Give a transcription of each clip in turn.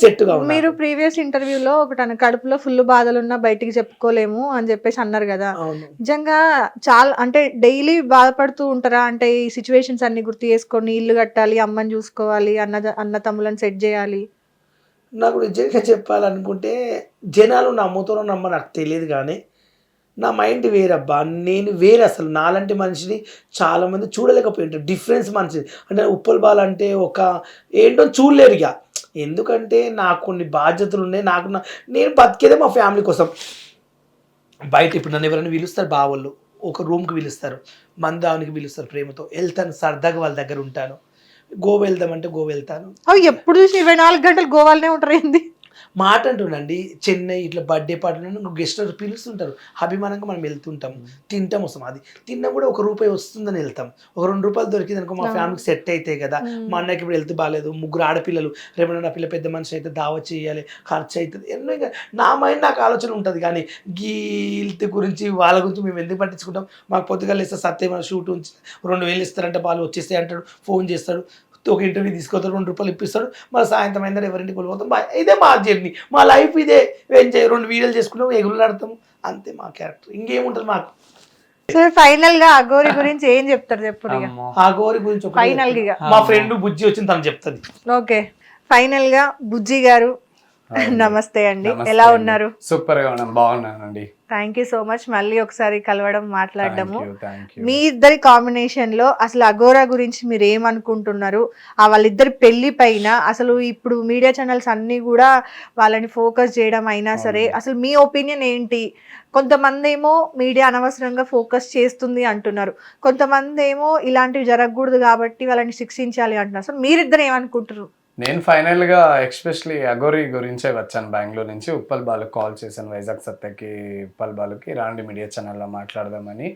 సెట్గా మీరు ప్రీవియస్ ఇంటర్వ్యూలో ఒకటి కడుపులో ఫుల్ బాధలున్నా బయటికి చెప్పుకోలేము అని చెప్పేసి అన్నారు కదా. అవును. నిజంగా చాలా అంటే డైలీ బాధపడుతూ ఉంటారా? అంటే ఈ సిచ్యువేషన్స్ అన్ని గుర్తు చేసుకొని ఇల్లు కట్టాలి, అమ్మని చూసుకోవాలి, అన్న తమ్ములను సెట్ చేయాలి. నాకు నిజంగా చెప్పాలనుకుంటే జనాలు నమ్ముతారో నమ్మో నాకు తెలియదు కానీ నా మైండ్ వేరబ్బా. నేను వేరే అసలు నాలాంటి మనిషిని చాలామంది చూడలేకపోయింటారు. డిఫరెన్స్ మనిషి అంటే ఉప్పల్ బాల్ అంటే ఒక ఏంటో చూడలేరు ఇక. ఎందుకంటే నాకు కొన్ని బాధ్యతలు ఉన్నాయి. నేను బతికేదే మా ఫ్యామిలీ కోసం. బయట ఇప్పుడు నన్ను ఎవరైనా పిలుస్తారు బావోళ్ళు, ఒక రూమ్కి పిలుస్తారు, మందానికి పిలుస్తారు, ప్రేమతో వెళ్తాను, సరదాగా వాళ్ళ దగ్గర ఉంటాను. గోవా వెళ్దామంటే గోవా వెళ్తాను. ఎప్పుడు చూసి 24 గంటలు గోవాలనే ఉంటారు ఏంది మాట అంటుండండి. చెన్నై ఇట్లా బర్త్డే పార్టీలో గెస్ట్ పిలుస్తుంటారు, అభిమానంగా మనం వెళ్తుంటాం, తింటాం వస్తాం. అది తిన్నా కూడా ₹1 వస్తుందని వెళ్తాం. ఒక ₹2 దొరికింది అనుకో మా ఫ్యామిలీకి సెట్ అవుతాయి కదా. మా అన్నకి ఇప్పుడు వెళ్తే బాగాలేదు, 3 ఆడపిల్లలు, రేపు నా పిల్ల పెద్ద మనిషి అయితే దావా చేయాలి, ఖర్చు అవుతుంది, ఎన్నో. ఇంకా నా మైండ్ నాకు ఆలోచన ఉంటుంది కానీ హెల్త్ గురించి వాళ్ళ గురించి మేము ఎందుకు పట్టించుకుంటాం. మాకు పొద్దుగాలు ఇస్తే సత్యం మన షూట్ ఉంచి 2000 ఇస్తారంటే వాళ్ళు వచ్చేస్తాయి అంటాడు, ఫోన్ చేస్తాడు, ఒక ఇంటర్వ్యూ తీసుకొస్తాడు, ₹2 ఇప్పిస్తాడు, మళ్ళీ సాయంత్రం అయిందా ఎవరింటికి వెళ్ళిపోతాం. ఇదే మా జర్నీ, మా లైఫ్ ఇదే. ఎంజాయ్ 2 వీడియోలు చేసుకుంటాం, ఎగురులాడతాం, అంతే మా క్యారెక్టర్. ఇంకేముంటుంది మాకు. సరే ఫైనల్ గా అఘోరి గురించి ఏం చెప్తారు చెప్పు. అఘోరి గురించి ఫైనల్ గా మా ఫ్రెండ్ బుజ్జి వచ్చింది, తను చెప్తుంది. ఓకే, ఫైనల్ గా బుజ్జి గారు నమస్తే అండి, ఎలా ఉన్నారు? సూపర్ గా ఉన్నాను, బాగున్నానండి. Thank you so much. మళ్ళీ ఒకసారి కలవడం, మాట్లాడడము. మీ ఇద్దరి కాంబినేషన్ లో అసలు అఘోరా గురించి మీరు ఏమనుకుంటున్నారు? వాళ్ళిద్దరి పెళ్లి పైన అసలు ఇప్పుడు మీడియా ఛానల్స్ అన్ని కూడా వాళ్ళని ఫోకస్ చేయడం అయినా సరే, అసలు మీ ఒపీనియన్ ఏంటి? కొంతమంది ఏమో మీడియా అనవసరంగా ఫోకస్ చేస్తుంది అంటున్నారు, కొంతమంది ఏమో ఇలాంటివి జరగకూడదు కాబట్టి వాళ్ళని శిక్షించాలి అంటున్నారు. అసలు మీరిద్దరు ఏమనుకుంటారు? నేను ఫైనల్గా ఎక్స్పెషలీ అఘోరి గురించే వచ్చాను బెంగళూరు నుంచి. ఉప్పల్ బాలుకి కాల్ చేశాను, వైజాగ్ సత్యకి ఉప్పల్ బాలుకి, రాండి మీడియా ఛానల్లో మాట్లాడదామని.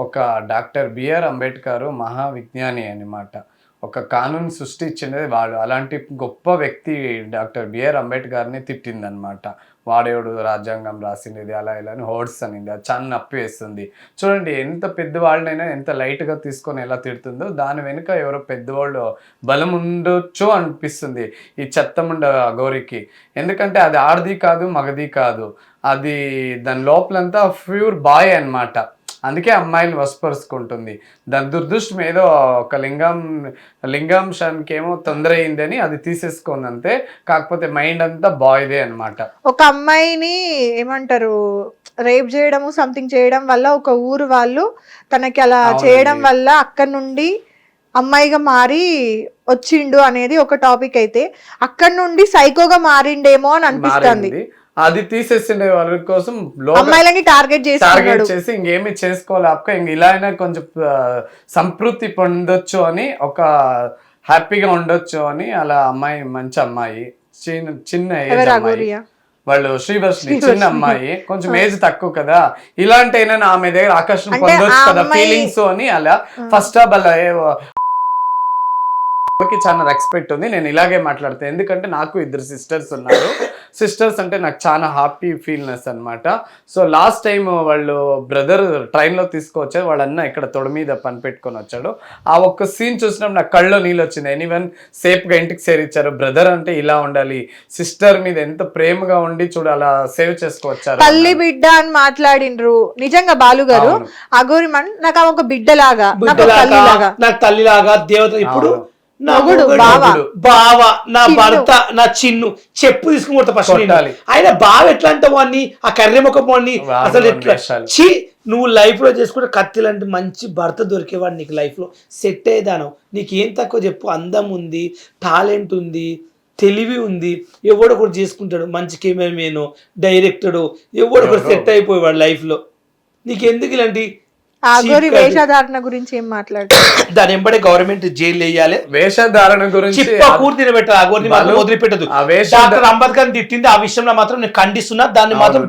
ఒక డాక్టర్ బిఆర్ అంబేద్కర్ మహావిజ్ఞాని అన్నమాట, ఒక కానూన్ సృష్టించినది వాడు. అలాంటి గొప్ప వ్యక్తి డాక్టర్ బిఆర్ అంబేద్కర్ని తిట్టిందనమాట. వాడేవాడు రాజ్యాంగం రాసింది అలా ఇలా అని హోర్డ్స్ అనింది. అది చాలా నొప్పి వేస్తుంది. చూడండి, ఎంత పెద్దవాళ్ళనైనా ఎంత లైట్గా తీసుకొని ఎలా తిడుతుందో దాని వెనుక ఎవరో పెద్దవాళ్ళు బలం ఉండొచ్చు అనిపిస్తుంది ఈ చెత్తముండ అఘోరికి. ఎందుకంటే అది ఆడది కాదు, మగది కాదు, అది దాని లోపలంతా ప్యూర్ బాయ్ అన్నమాట. అందుకే అమ్మాయిలు వశపరుచుకుంటుంది. దాని దురదృష్టం ఏదో ఒక లింగాంశానికి ఏమో తొందర అయిందని అది తీసేసుకుంది అంతే. కాకపోతే మైండ్ అంతా బాయ్దే అనమాట. ఒక అమ్మాయిని ఏమంటారు రేప్ చేయడము సంథింగ్ చేయడం వల్ల ఒక ఊరు వాళ్ళు తనకి అలా చేయడం వల్ల అక్కడ నుండి అమ్మాయిగా మారి వచ్చిండు అనేది ఒక టాపిక్ అయితే, అక్కడ నుండి సైకోగా మారిండేమో అని అనిపిస్తుంది. అది తీసేసిండే వాళ్ళ కోసం అమ్మాయిలని టార్గెట్ చేసి ఇంకేమి చేసుకోలేక ఇంక ఇలా అయినా కొంచెం సంతృప్తి పొందొచ్చు అని, ఒక హ్యాపీగా ఉండొచ్చు అని అలా అమ్మాయి, మంచి అమ్మాయి, చిన్న ఏజ్ అమ్మాయి, వాళ్ళు శ్రీవర్షిని చిన్న అమ్మాయి, కొంచెం ఏజ్ తక్కువ కదా, ఇలాంటి అయినా ఆమె దగ్గర ఆకర్షణ పొందొచ్చు కదా ఫీలింగ్స్ అని అలా. ఫస్ట్ ఆఫ్ అలా చాలా రెస్పెక్ట్ ఉంది, నేను ఇలాగే మాట్లాడతాను. ఎందుకంటే నాకు 2 సిస్టర్స్ ఉన్నారు. సిస్టర్స్ అంటే నాకు చాలా హ్యాపీ ఫీల్నెస్ అనమాట. సో లాస్ట్ టైం వాళ్ళు బ్రదర్ ట్రైన్లో తీసుకువచ్చారు, వాళ్ళ అన్న ఇక్కడ తొడ మీద పని పెట్టుకొని వచ్చాడు. ఆ ఒక్క సీన్ చూసినప్పుడు నాకు కళ్ళలో నీళ్ళు వచ్చింది. ఎనీవన్ సేఫ్గా ఇంటికి చేరిచ్చారు. బ్రదర్ అంటే ఇలా ఉండాలి, సిస్టర్ మీద ఎంత ప్రేమగా ఉండి చూడు అలా సేవ్ చేసుకొచ్చారు. తల్లి బిడ్డ అని మాట్లాడిండ్రు. నిజంగా బాలు గారు అఘోరి నాకు ఒక బిడ్డలాగా, నాకు తల్లిలాగా, దేవత. ఇప్పుడు బావ, నా భర్త, నా చిన్ను, చెప్పు తీసుకుని కొడతా ఫస్ట్. ఆయన బావ ఎట్లా అంటావు అని, ఆ కర్రె ముఖం అని అసలు ఎట్లా ఛీ. నువ్వు లైఫ్ లో చేసుకుంటే కత్తి లాంటి మంచి భర్త దొరికేవాడు నీకు లైఫ్ లో సెట్ అయ్యేదాను. నీకు ఏం తక్కువ చెప్పు, అందం ఉంది, టాలెంట్ ఉంది, తెలివి ఉంది, ఎవడో ఒకటి చేసుకుంటాడు. మంచి కెమెరామెన్, డైరెక్టరు, ఎవడో ఒకటి సెట్ అయిపోయేవాడు లైఫ్ లో. నీకెందుకు ఇలాంటి అఘోరి వేషధారణ గురించి ఏం మాట్లాడుతున్నారు? దాని ఎంబడే గవర్నమెంట్ జైలు వేయాలి. వేషధారణ గురించి పూర్తి పెట్టదు, అఘోరిని మాత్రం వదిలిపెట్టదు. డాక్టర్ అంబేద్కర్ తిట్టింది ఆ విషయంలో మాత్రం నేను ఖండిస్తున్నా. దాన్ని మాత్రం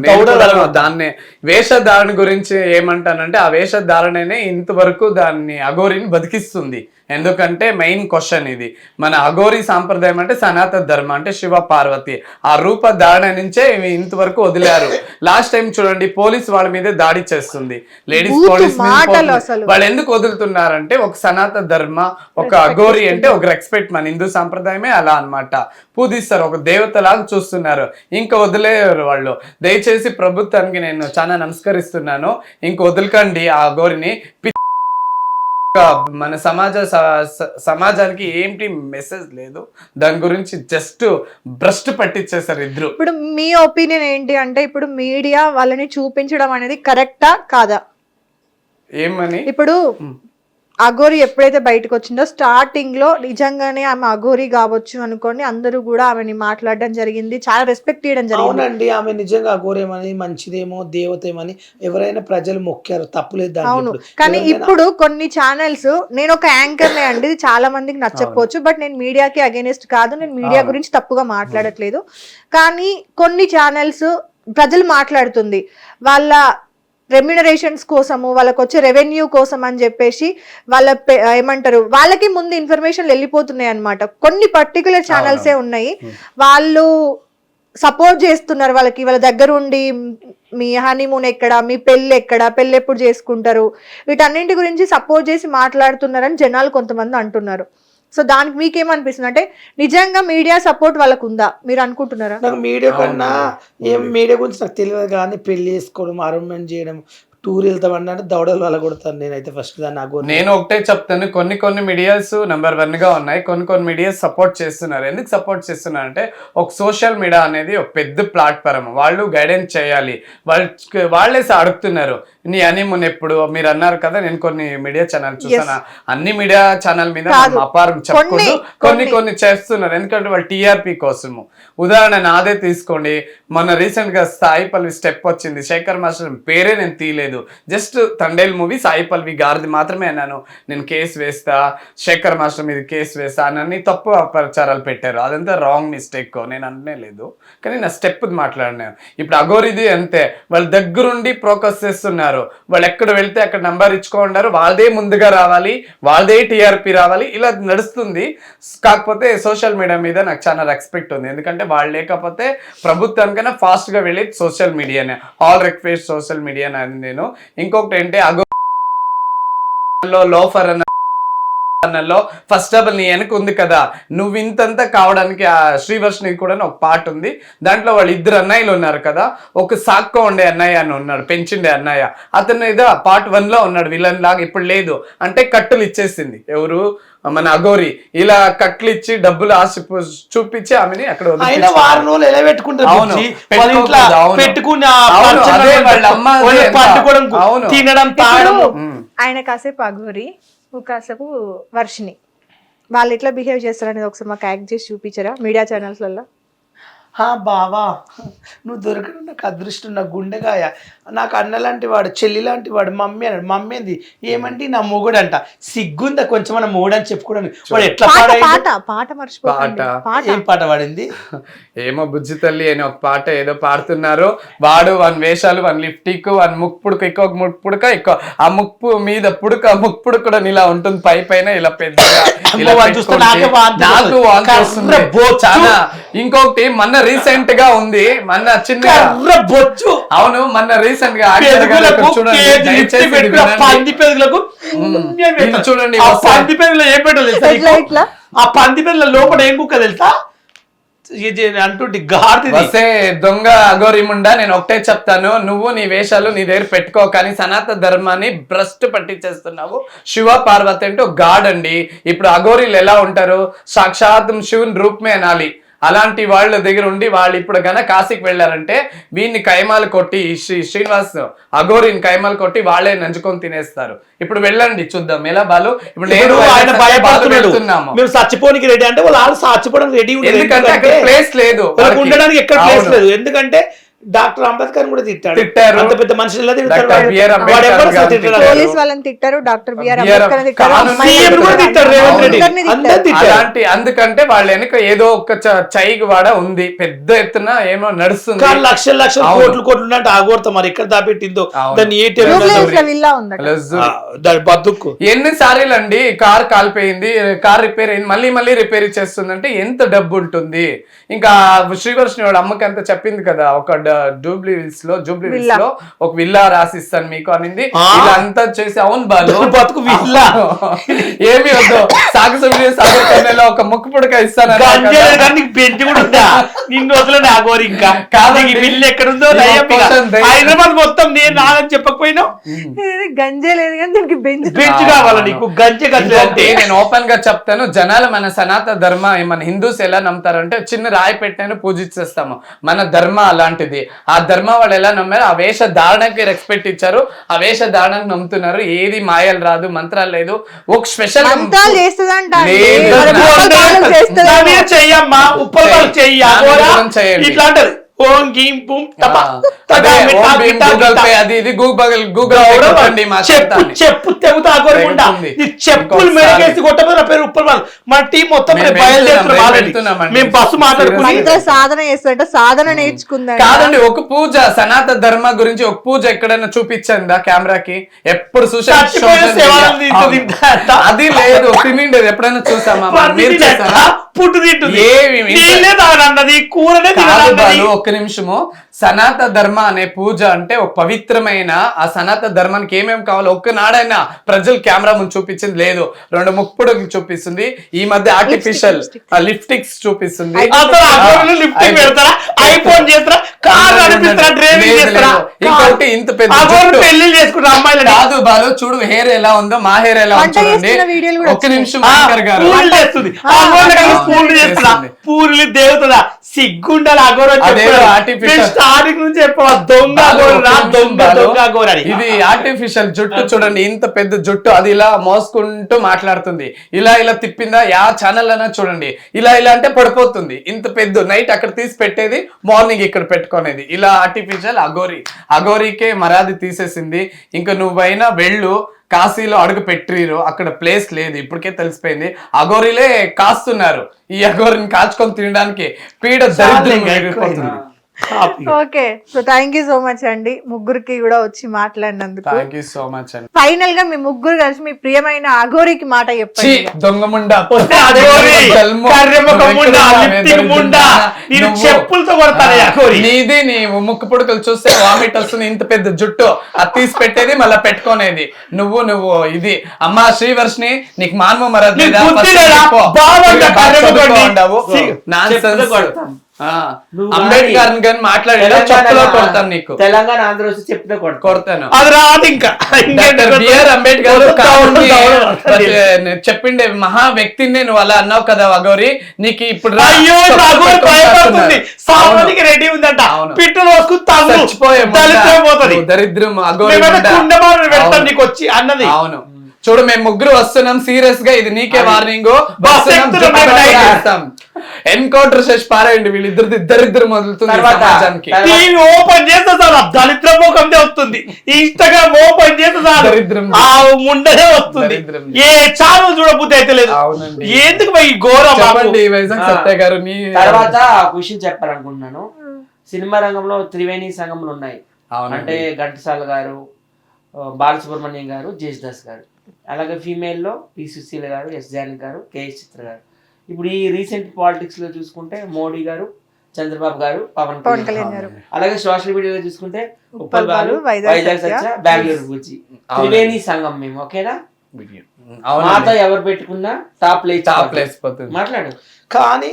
దాన్ని వేషధారణ గురించి ఏమంటానంటే, ఆ వేషధారణనే ఇంతవరకు దాన్ని అఘోరిని బతికిస్తుంది. ఎందుకంటే మెయిన్ క్వశ్చన్ ఇది. మన అఘోరి సాంప్రదాయం అంటే సనాతన ధర్మం అంటే శివ పార్వతి ఆ రూప ధారణ నుంచే ఇంతవరకు వదిలారు. లాస్ట్ టైం చూడండి పోలీస్ వాళ్ళ మీదే దాడి చేస్తుంది, లేడీస్ పోలీస్ వాళ్ళు ఎందుకు వదులుతున్నారంటే ఒక సనాతన ధర్మ ఒక అఘోరి అంటే ఒక రెస్పెక్ట్, మన హిందూ సాంప్రదాయమే అలా అన్నమాట. పూజిస్తారు, ఒక దేవతలాగా చూస్తున్నారు, ఇంకా వదిలేరు వాళ్ళు. దయచేసి ప్రభుత్వానికి నేను చాలా నమస్కరిస్తున్నాను, ఇంక వదలకండి ఆ అఘోరిని. మన సమాజానికి ఏంటి మెసేజ్ లేదు దాని గురించి, జస్ట్ భ్రష్ట్ పట్టించేసారు ఇద్దరు. ఇప్పుడు మీ ఒపీనియన్ ఏంటి అంటే ఇప్పుడు మీడియా వాళ్ళని చూపించడం అనేది కరెక్టా కాదా? ఏమని ఇప్పుడు అఘోరి ఎప్పుడైతే బయటకు వచ్చిందో స్టార్టింగ్ లో నిజంగానే ఆమె అఘోరి కావచ్చు అనుకోని అందరూ కూడా ఆమెని మాట్లాడడం జరిగింది, చాలా రెస్పెక్ట్ చేయడం జరిగింది. అవునండి, ఆమె నిజంగా అఘోరేమని మంచిదేమో దేవతేమని ఎవరైనా ప్రజలు మొక్కారు, తప్పులేదు. అవును, కానీ ఇప్పుడు కొన్ని ఛానల్స్, నేను ఒక యాంకర్ నే అండి, చాలా మందికి నచ్చకపోవచ్చు, బట్ నేను మీడియాకి అగేనిస్ట్ కాదు, నేను మీడియా గురించి తప్పుగా మాట్లాడట్లేదు. కానీ కొన్ని ఛానల్స్ ప్రజలు మాట్లాడుతుంది వాళ్ళ రెమ్యునరేషన్స్ కోసము, వాళ్ళకి వచ్చే రెవెన్యూ కోసం అని చెప్పేసి వాళ్ళ ఏమంటారు వాళ్ళకి ముందు ఇన్ఫర్మేషన్ వెళ్ళిపోతున్నాయి అనమాట. కొన్ని పర్టికులర్ ఛానల్సే ఉన్నాయి, వాళ్ళు సపోర్ట్ చేస్తున్నారు వాళ్ళకి, వాళ్ళ దగ్గర ఉండి మీ హనీమూన్ ఎక్కడ, మీ పెళ్ళి ఎక్కడ, పెళ్ళి ఎప్పుడు చేసుకుంటారు, వీటన్నింటి గురించి సపోర్ట్ చేసి మాట్లాడుతున్నారని జనాలు కొంతమంది అంటున్నారు. సో దానికి మీకేమనిపిస్తుంది అంటే నిజంగా మీడియా సపోర్ట్ వాళ్ళకు ఉందా మీరు అనుకుంటున్నారా? నాకు మీడియా కన్నా ఏం మీడియా గురించి నాకు తెలియదు, కానీ పెళ్లి చేసుకోవడం, ఆరంభం చేయడం, టూర్ వెళ్తామన్నా దౌడలు వాళ్ళ కొడతాను నేనైతే ఫస్ట్ దాన్ని. నేను ఒకటే చెప్తాను, కొన్ని మీడియాస్ నెంబర్ 1 గా ఉన్నాయి, కొన్ని మీడియాస్ సపోర్ట్ చేస్తున్నారు. ఎందుకు సపోర్ట్ చేస్తున్నారు అంటే ఒక సోషల్ మీడియా అనేది ఒక పెద్ద ప్లాట్ఫామ్, వాళ్ళు గైడెన్స్ చేయాలి, వాళ్ళే అడుగుతున్నారు నీ హనీమూన్ ఎప్పుడు. మీరు అన్నారు కదా నేను కొన్ని మీడియా ఛానల్ చూసాను, అన్ని మీడియా ఛానల్ మీద అపారం చెప్పకూడదు, కొన్ని చేస్తున్నారు ఎందుకంటే వాళ్ళు టీఆర్పీ కోసము. ఉదాహరణ నాదే తీసుకోండి, మొన్న రీసెంట్ గా సాయి పల్వి స్టెప్ వచ్చింది, శేఖర్ మాస్టర్ పేరే నేను తీయలేదు, జస్ట్ తండేల్ మూవీ సాయి పల్వి గారిది మాత్రమే అన్నాను, నేను కేసు వేస్తా, శేఖర్ మాస్టర్ మీద కేసు వేస్తా అని తప్పు ప్రచారాలు పెట్టారు. అదంతా రాంగ్ మిస్టేక్, నేను అననే లేదు, కానీ నా స్టెప్ మాట్లాడినాను. ఇప్పుడు అఘోరిది అంతే, వాళ్ళ దగ్గరుండి ప్రోకస్ చేస్తున్నారు, వాళ్ళు ఎక్కడ వెళ్తే అక్కడ నంబర్ ఇచ్చుకుంటారు, వాళ్ళదే ముందుగా రావాలి, వాళ్ళదే టీఆర్పీ రావాలి, ఇలా నడుస్తుంది. కాకపోతే సోషల్ మీడియా మీద నాకు చాలా రెస్పెక్ట్ ఉంది, ఎందుకంటే వాళ్ళు లేకపోతే ప్రభుత్వానికైనా ఫాస్ట్ గా వెళ్ళేది సోషల్ మీడియానే. ఆల్ రిక్వెస్ట్ సోషల్ మీడియా అని నేను. ఇంకొకటి ఏంటి అఘోరిలో లోఫర్ అన్నలో ఫస్ట్ ఆఫ్ ఆల్ నీ వెనక ఉంది కదా, నువ్వు ఇంతంతా కావడానికి ఆ శ్రీవర్షిని కూడా ఒక పాట ఉంది, దాంట్లో వాళ్ళు 2 అన్నయ్యలు ఉన్నారు కదా, ఒక సాక్కో ఉండే అన్నయ్య అని ఉన్నాడు, పెంచిండే అన్నయ్య, అతను ఏదో పార్ట్ 1 లో ఉన్నాడు విలన్ లాగా, ఇప్పుడు లేదు అంటే కట్టులు ఇచ్చేసింది ఎవరు మన అఘోరి, ఇలా కట్లు ఇచ్చి డబ్బులు ఆశ చూపించి ఆమెని అక్కడ ఆయన కాసేపు అఘోరి, కాసేపు వర్షిని, వాళ్ళు ఎట్లా బిహేవ్ చేస్తారు అనేది ఒకసారి మాకు యాక్ట్ చేసి చూపించారా మీడియా ఛానల్స్లలో? బావా నువ్వు దొరకడం నాకు అదృష్టం, నా గుండెగాయ, నాకు అన్న లాంటి వాడు, చెల్లి లాంటి వాడు, మమ్మీ అన్నాడు. మమ్మీ ఏంది ఏమంటే నా మొగుడు అంట, సిగ్గుందా కొంచెం మన మొగుడు అని చెప్పుకోవడానికి. వాడు ఎట్లా ఏం పాట పాడింది ఏమో బుజ్జి తల్లి అని ఒక పాట ఏదో పాడుతున్నారు, వాడు 1 వేషాలు 1 లిప్టిక్ 1 ముక్కు పుడక, ఇంకొక ముక్కు పుడక ఎక్కువ, ఆ ముక్కు మీద పుడక ముక్కు పుడక కూడా ఇలా ఉంటుంది, పైన ఇలా పెద్దగా. ఇంకొకటి మొన్న రీసెంట్ గా ఉంది, మొన్న చిన్న బొచ్చు, అవును మొన్న రీసెంట్ గా చూడండి, ఆ పంది పెరుగులో ఏం పెట్టాలి, ఆ పంది పెరుగుల లోపల ఏం కుక్క తెలుసా అంటుంటే వస్తే దొంగ అఘోరిముండా. నేను ఒకటే చెప్తాను, నువ్వు నీ వేషాలు నీ దగ్గర పెట్టుకో, కానీ సనాతన ధర్మాన్ని భ్రష్ట్ పట్టించేస్తున్నావు. శివ పార్వతి అంటే ఒక గాడ్ అండి. ఇప్పుడు అఘోరీలు ఎలా ఉంటారు, సాక్షాత్ శివుని రూపమే అనాలి, అలాంటి వాళ్ళ దగ్గర ఉండి వాళ్ళు ఇప్పుడు గన కాశీకి వెళ్ళారంటే వీడిని కైమాలు కొట్టి, శ్రీనివాస్ అఘోరిని కైమాలు కొట్టి వాళ్ళే నంచుకొని తినేస్తారు. ఇప్పుడు వెళ్ళండి చూద్దాం ఎలా బాలు. ఇప్పుడు నేను మేము చచ్చిపోనికి రెడీ అంటే వాళ్ళు చచ్చిపోవడానికి రెడీ, ఎందుకంటే అక్కడ ప్లేస్ లేదు, ఉండడానికి ఎక్కడ ప్లేస్ లేదు. ఎందుకంటే డాక్టర్ అంబేద్కర్ కూడా తిట్టారు. తిట్టారు. అంత పెద్ద మనుషులు డాక్టర్ బిఆర్ అంబేద్కర్ గారిని తిట్టారు. పోలీస్ వాళ్ళని తిట్టారు, డాక్టర్ బిఆర్ బిఆర్ అంబేద్కర్ తిట్టారు, కాను అమ్మాయిలను సీఎం కూడా తిట్టారు, రేవంత్ రెడ్డి అందరినీ అందరూ తిట్టారు. తిట్టారు. అలాంటి అందుకంటే వాళ్ళ వెనక ఏదో ఒక చైకి వాడ ఉంది, పెద్ద ఎత్తున ఏమో నడుస్తుంది. కానీ లక్షల లక్షల అవును. కోట్లు కోట్లు ఉన్నట్టు ఆగోడతాం మరి ఎక్కడ దాపెట్టిందో అవును. దాన్ని ఏ జూబ్లీహిల్స్ లో విల్లా ఉందట. దాని బతుక్కు ఎన్నిసార్లు అండి కార్ కాలిపోయింది, కార్ రిపేర్ అయింది, మళ్ళీ మళ్ళీ రిపేర్ చేస్తుందంటే ఎంత డబ్బు ఉంటుంది. ఇంకా శ్రీవర్షిని వాడు అమ్మకి అంత చెప్పింది కదా, ఒక జూబ్లీహిల్స్ లో ఒక విల్లా రాసిస్తాను మీకు అనింది. ఇలా అంతా చేసి అవును బాలు బతుకు విల్లా ఏమి వద్దు సాగసంలో ఒక ముక్కు పుడక ఇస్తాను బెంచ్ కూడా ఉందా నిన్ను వదలని ఆగోరు ఇంకా కాదండి. బిల్లు ఎక్కడుందో ఈ నయం ఇక. question దయ- హైదరాబాద్ మొత్తం నేను నాదని చెప్పకపోయినా ఇది గంజే లేదు కానీ దీనికి బెంచ్ బెంచ్ కావాలా నీకు గంజె ఇంకొకటి గంజే నేను ఓపెన్ గా చెప్తాను, జనాలు మన సనాతన ధర్మ మన హిందూస్ ఎలా నమ్ముతారంటే చిన్న రాయి పెట్టాను పూజించేస్తాము. మన ధర్మ అలాంటిది. ఆ ధర్మ వాళ్ళు ఎలా నమ్మారు, ఆ వేష ధారణకి రెస్పెక్ట్ ఇచ్చారు, ఆ వేష ధారణకు నమ్ముతున్నారు. ఏది మాయలు రాదు, మంత్రాలు లేదు. ఒక స్పెషల్ మంత్రాలు చేస్తుందంట అండి. లేదు. మరి ఉప్పల్ బాలు చేస్తుందా? చెయ్యమ్మా ఉప్పల్ బాలు చెయ్యి దాని గురించి చేయండి. ఇట్లా అంటది ఓం గీం పుం తప అదే, ఓం భీమ్ గూగుల్ పే అది ఇది గూగుల్ పే కొట్టండి మా శాతాన్ని. చెప్పు తెగుతా ఆగోరకుండా తెగుతుంది. ఈ చెప్పులు మెడకేసి కొట్టబోదు నా పేరు ఉప్పల్ బాలు. మన టీం మొత్తం మేము బయలుదేరుతున్నాం ఆల్రెడీ. వెళ్తున్నామండి. మేము బస్సు మాట్లాడుకుని మంత్ర సాధన చేస్తుంట, సాధన నేర్చుకుందంట. కాదండి, ఒక పూజ సనాతన ధర్మ గురించి ఒక పూజ ఎక్కడైనా చూపించందా కెమెరాకి? ఎప్పుడు చచ్చిపోయిన శవాలను తింటుందంట. అది లేదు, తినిండేది ఎప్పుడైనా చూసామా? మీరు చేశారా? పుట్టు తింటుంది ఏమి నీళ్ళే తాగనన్నది కూరనే కాదు తినాలన్నది. బాలు, ఒక్క నిమిషము. సనాతన ధర్మ అనే పూజ అంటే ఒక పవిత్రమైన ఆ సనాతన ధర్మానికి ఏమేమి కావాలో ఒక్కనాడైనా ప్రజలు కెమెరా ముందు చూపించింది లేదు. 2 ముక్కుపుడుకులు చూపిస్తుంది, ఈ మధ్య ఆర్టిఫిషియల్ లిప్స్టిక్స్ చూపిస్తుంది. అసలు అగోరులు లిఫ్టింగ్ పెడతారా, ఐఫోన్ చేస్తారా, కార్ నడిపిస్తారా, డ్రైవింగ్ చేస్తారా? ఇంకోటి ఇంత పెద్ద అగోరు జుట్టు. పెళ్లి చేసుకున్న అమ్మాయిలు కాదు బాలు, చూడు హెయిర్ ఎలా ఉందో, మా హెయిర్ ఎలా వంట ఉందో చూడండి. చేస్తున్న వీడియోలు కూడా ఒక్క నిమిషం యాంకర్ గారు. పూలు చేస్తుంది పూలు చేస్తున్నా, పూలు దేవతదా సిగ్గుండాలి అగోరు అని అదేదో చెప్పారు. artificial. నేను స్టార్టింగ్ నుంచి చెప్పా దొంగ అగోరు రా, దొంగ దొంగ అగోరు అని. ఇది ఆర్టిఫిషియల్ జుట్టు చూడండి, ఇంత పెద్ద జుట్టు, అది ఇలా మోసుకుంటూ మాట్లాడుతుంది. ఇలా ఇలా తిప్పిందా యా ఛానల్ అయినా చూడండి, ఇలా ఇలా అంటే పడిపోతుంది. ఇంత పెద్ద నైట్ అక్కడ తీసి పెట్టేది, మార్నింగ్ ఇక్కడ పెట్టుకునేది. ఇలా ఆర్టిఫిషియల్ అగోరీకే మరాది తీసేసింది. ఇంకా నువ్వైనా వెళ్ళు, కాశీలో అడుగు పెట్టిరు, అక్కడ ప్లేస్ లేదు. ఇప్పటికే తెలిసిపోయింది, అఘోరీలే కాస్తున్నారు. ఈ అఘోరిని కాల్చుకొని తినడానికి పీడ దరిద్రం ఎగిరిపోతుంది. Okay, so thank you so much అండి ముగ్గురికి కూడా వచ్చి మాట్లాడినందుకు. థ్యాంక్ యూ సో మచ్ అండి. ఫైనల్ గా మీ ముగ్గురు కలిసి మీ ప్రియమైన అఘోరికి మాట చెప్పండి. దొంగముండా అఘోరి, కర్రెముఖ ముండా, లిప్టిక్ ముండా, నేను చెప్పులతో కొడతాను అఘోరి. నీది నీ ముక్కు పుడకలు చూస్తే వామిట్ వస్తుంది. ఇంత పెద్ద జుట్టు అది తీసి పెట్టేది మళ్ళీ పెట్టుకునేది. నువ్వు ఇది అమ్మా శ్రీవర్షిని, నీకు మానవ మరద నీకు బుద్ధి లేదా? బాగుందా కర్రెముఖండి? అంబేద్కర్ గాని మాట్లాడే చెప్పులో కొడతాను నీకు. తెలంగాణ ఆంధ్ర వచ్చి చెప్తే కొడతాను. అది రాదు ఇంకా. డాక్టర్ బిఆర్ అంబేద్కర్ చెప్పిండే మహా వ్యక్తిని నువ్వు అలా అన్నావు కదా అఘోరి, నీకు ఇప్పుడు అయ్యో అఘోరి భయపడుతుంది. సామానికి రెడీ ఉందంట, పిట్టు రోజుకు చచ్చిపోయే దరిద్రం అఘోరి పెడతాం నీకు వచ్చి అన్నది. అవును చూడు, మేము ముగ్గురు వస్తున్నాం సీరియస్ గా, ఇది నీకే వార్నింగ్. ఎన్కౌంటర్ చేసి పారేయండి, వీళ్ళిద్దరిది దరిద్రం మొదలుతుంది సమాజానికి. టీవీ ఓపెన్ చేస్తే సార్ దరిద్రం ముఖందే వస్తుంది, ఇన్స్టాగ్రామ్ ఓపెన్ చేస్తే సార్ దరిద్రం ఆ ముండనే వస్తుంది. ఏ ఛానల్ చూడబుద్ధి అయితే లేదు. ఎందుకు ఈ ఘోరం? చెప్పండి వైజాగ్ సత్య గారు. తర్వాత ఒక విషయం చెప్పాలనుకుంటున్నాను. సినిమా రంగంలో త్రివేణి సంఘములు ఉన్నాయి. అంటే ఘంటసాల గారు, బాలసుబ్రహ్మణ్యం గారు, జేసుదాస్ గారు. అలాగే ఫీమేల్లో పి సుశీల గారు, ఎస్ జానకి గారు, కేఎస్ చిత్ర గారు. ఇప్పుడు ఈ రీసెంట్ పాలిటిక్స్ లో చూసుకుంటే మోడీ గారు, చంద్రబాబు గారు, పవన్ కళ్యాణ్ గారు. అలాగే సోషల్ మీడియాలో చూసుకుంటే ఉప్పల్ బాలు, వైజాగ్ సత్య, బెంగళూరు బుజ్జి. త్రివేణి సంఘం మేము. ఓకేనా? మాతో ఎవరు పెట్టుకున్నా టాప్ ప్లేస్ మాట్లాడు. కానీ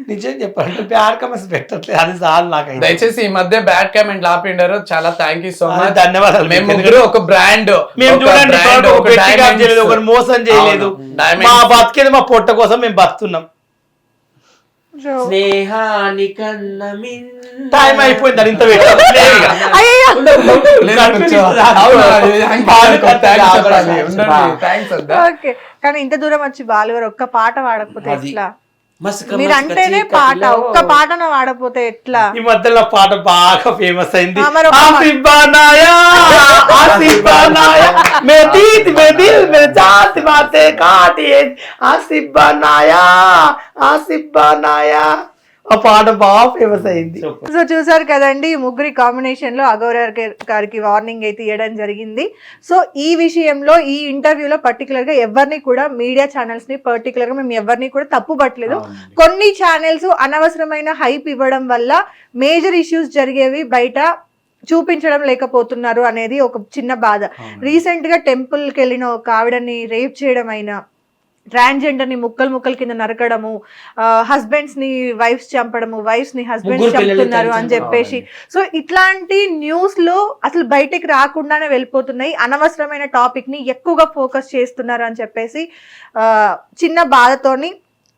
నిజం చెప్పాలంటే బ్యాడ్ కామెంట్స్ పెట్టట్లేదు, అది చాలు నాకు. దయచేసి ఈ మధ్య బ్యాడ్ కామెంట్ ఆపిండారు, చాలా థ్యాంక్ యూ సో మచ్, ధన్యవాదాలు. మేము ముగ్గురు ఒక బ్రాండ్, మేము చూడండి ఒకరు మోసం చేయలేదు. మా బతికేది మా పొట్ట కోసం మేము బతున్నాం. స్నేహానికన్నా టైం అయిపోయింది, ఇంత కానీ ఇంత దూరం వచ్చి బాలు గారు ఒక్క పాట పాడకపోతే ఎట్లా? మస్క మీరు అంటేనే పాట ఒక్క పాటన వాడపోతే ఎట్లా? ఈ మధ్యలో పాట బాగా ఫేమస్ అయింది. ఆ, మరి ఒక ఆసిఫ్ బనాయా, ఆసిఫ్ బనాయా, మే దీద్ మే దిల్ మే జాత్ బాతే కాటియే, ఆసిఫ్ బనాయా, ఆసిఫ్ బనాయా. ఆ పాట బాగా ఫేమస్ అయింది. సో చూసారు కదండి, ఈ ముగ్గురి కాంబినేషన్ లో అఘోరా గారికి వార్నింగ్ అయితే ఇవ్వడం జరిగింది. సో ఈ విషయంలో ఈ ఇంటర్వ్యూలో పర్టికులర్ గా ఎవరిని కూడా మీడియా ఛానల్స్ ని పర్టికులర్ గా మేము ఎవరిని కూడా తప్పు పట్టలేదు. కొన్ని ఛానల్స్ అనవసరమైన హైప్ ఇవ్వడం వల్ల మేజర్ ఇష్యూస్ జరిగేవి బయట చూపించడం లేకపోతున్నారు అనేది ఒక చిన్న బాధ. రీసెంట్ గా టెంపుల్ కి వెళ్ళిన ఒక ఆవిడని రేప్ చేయడం అయినా, ట్రాన్స్జెండర్ ని ముక్కలు కింద నరకడము, హస్బెండ్స్ ని వైఫ్స్ చంపడము, వైఫ్స్ ని హస్బెండ్స్ చంపుతున్నారు అని చెప్పేసి, సో ఇట్లాంటి న్యూస్ లో అసలు బయటకు రాకుండానే వెళ్ళిపోతున్నాయి. అనవసరమైన టాపిక్ ని ఎక్కువగా ఫోకస్ చేస్తున్నారు అని చెప్పేసి చిన్న బాధతోని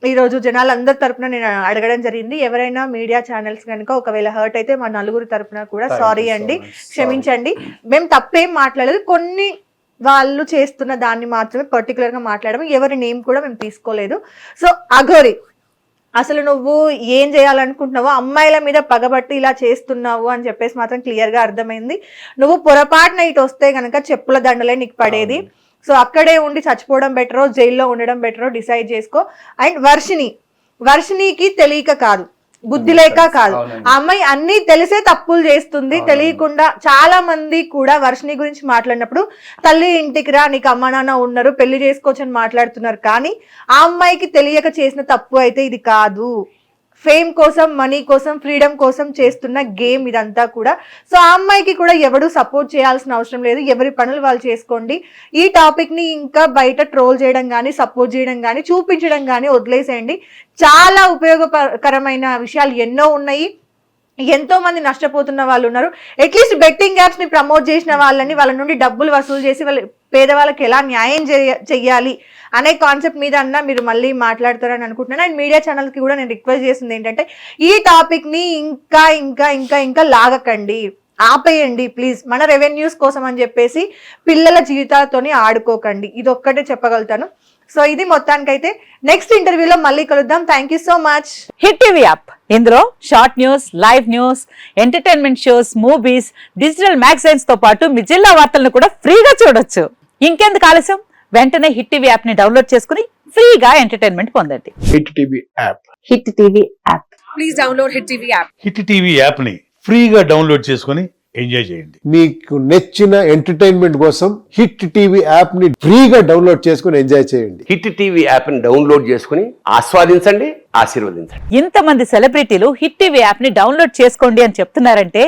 ఈరోజు జనాలందరి తరపున నేను అడగడం జరిగింది. ఎవరైనా మీడియా ఛానల్స్ కనుక ఒకవేళ హర్ట్ అయితే మా నలుగురి తరపున కూడా సారీ అండి, క్షమించండి. మేము తప్పేం మాట్లాడలేదు, కొన్ని వాళ్ళు చేస్తున్న దాన్ని మాత్రమే పర్టికులర్ గా మాట్లాడము, ఎవరి నేమ్ కూడా మేము తీసుకోలేదు. సో అఘోరి, అసలు నువ్వు ఏం చేయాలనుకుంటున్నావో, అమ్మాయిల మీద పగబట్టి ఇలా చేస్తున్నావు అని చెప్పేసి మాత్రం క్లియర్ గా అర్థమైంది. నువ్వు పొరపాటున ఇటు వస్తే గనక చెప్పుల దండలే నీకు పడేది. సో అక్కడే ఉండి చచ్చిపోవడం బెటరో జైల్లో ఉండడం బెటరో డిసైడ్ చేసుకో. అండ్ వర్షినికి తెలియక కాదు, బుద్ధి లేక కాదు, ఆ అమ్మాయి అన్ని తెలిసే తప్పులు చేస్తుంది, తెలియకుండా. చాలా మంది కూడా వర్షిని గురించి మాట్లాడినప్పుడు తల్లి ఇంటికి రా, నీకు అమ్మ నాన్న ఉన్నారు, పెళ్లి చేసుకోవచ్చు అని మాట్లాడుతున్నారు. కానీ ఆ అమ్మాయికి తెలియక చేసిన తప్పు అయితే ఇది కాదు. ఫేమ్ కోసం, మనీ కోసం, ఫ్రీడమ్ కోసం చేస్తున్న గేమ్ ఇదంతా కూడా. సో ఆ అమ్మాయికి కూడా ఎవడు సపోర్ట్ చేయాల్సిన అవసరం లేదు, ఎవరి పనులు వాళ్ళు చేసుకోండి. ఈ టాపిక్ ని ఇంకా బయట ట్రోల్ చేయడం కానీ, సపోర్ట్ చేయడం కానీ, చూపించడం కానీ వదిలేసేయండి. చాలా ఉపయోగకరమైన విషయాలు ఎన్నో ఉన్నాయి. ఎంతో మంది నష్టపోతున్న వాళ్ళు ఉన్నారు. అట్లీస్ట్ బెట్టింగ్ యాప్స్ ని ప్రమోట్ చేసిన వాళ్ళ నుండి డబ్బులు వసూలు చేసి వాళ్ళ పేదవాళ్ళకి ఎలా న్యాయం చెయ్యాలి అనే కాన్సెప్ట్ మీద అన్నా మీరు మళ్ళీ మాట్లాడతారని అనుకుంటున్నాను. అండ్ మీడియా ఛానల్కి కూడా నేను రిక్వెస్ట్ చేస్తుంది ఏంటంటే, ఈ టాపిక్ ని ఇంకా ఇంకా ఇంకా ఇంకా లాగకండి, ఆపేయండి ప్లీజ్. మన రెవెన్యూస్ కోసం అని చెప్పేసి పిల్లల జీవితాలతోని ఆడుకోకండి. ఇది ఒక్కటే చెప్పగలుగుతాను. సో ఇది మొత్తానికైతే నెక్స్ట్ ఇంటర్వ్యూలో మళ్ళీ కలుద్దాం. Thank you so much. Hit TV app, ఇందులో short news, live news, entertainment shows, movies, digital magazines తో పాటు మీ జిల్లా వార్తలను కూడా ఫ్రీగా చూడొచ్చు. ఇంకెందుకు ఆలస్యం, వెంటనే హిట్ టీవీ యాప్ ని డౌన్లోడ్ చేసుకుని ఫ్రీగా ఎంటర్టైన్మెంట్ పొందండి. Hit TV app. Hit TV app. Please download hit TV app. Hit TV app ని ఫ్రీగా డౌన్లోడ్ చేసుకుని ఎంజాయ్ చేయండి. మీకు నచ్చిన ఎంటర్టైన్మెంట్ కోసం హిట్ టీవీ యాప్ ని ఫ్రీగా డౌన్లోడ్ చేసుకుని ఎంజాయ్ చేయండి. హిట్ టీవీ యాప్ ని డౌన్లోడ్ చేసుకుని ఆస్వాదించండి, ఆశీర్వదించండి. ఇంతమంది సెలబ్రిటీలు హిట్ టీవీ యాప్ ని డౌన్లోడ్ చేసుకోండి అని చెప్తున్నారంటే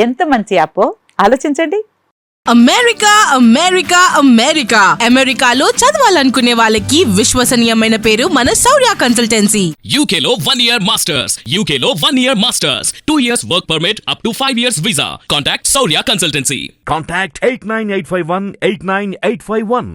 ఎంత మంచి యాప్ ఆలోచించండి. అమెరికా అమెరికా అమెరికా అమెరికాలో చదవాలనుకునే వాళ్ళకి విశ్వసనీయమైన పేరు మన శౌర్య కన్సల్టెన్సీ. UK లో 1 year masters, UK లో 1 year masters, 2 years work permit up to 5 years visa. Contact Saurya Consultancy. Contact 89851 89851.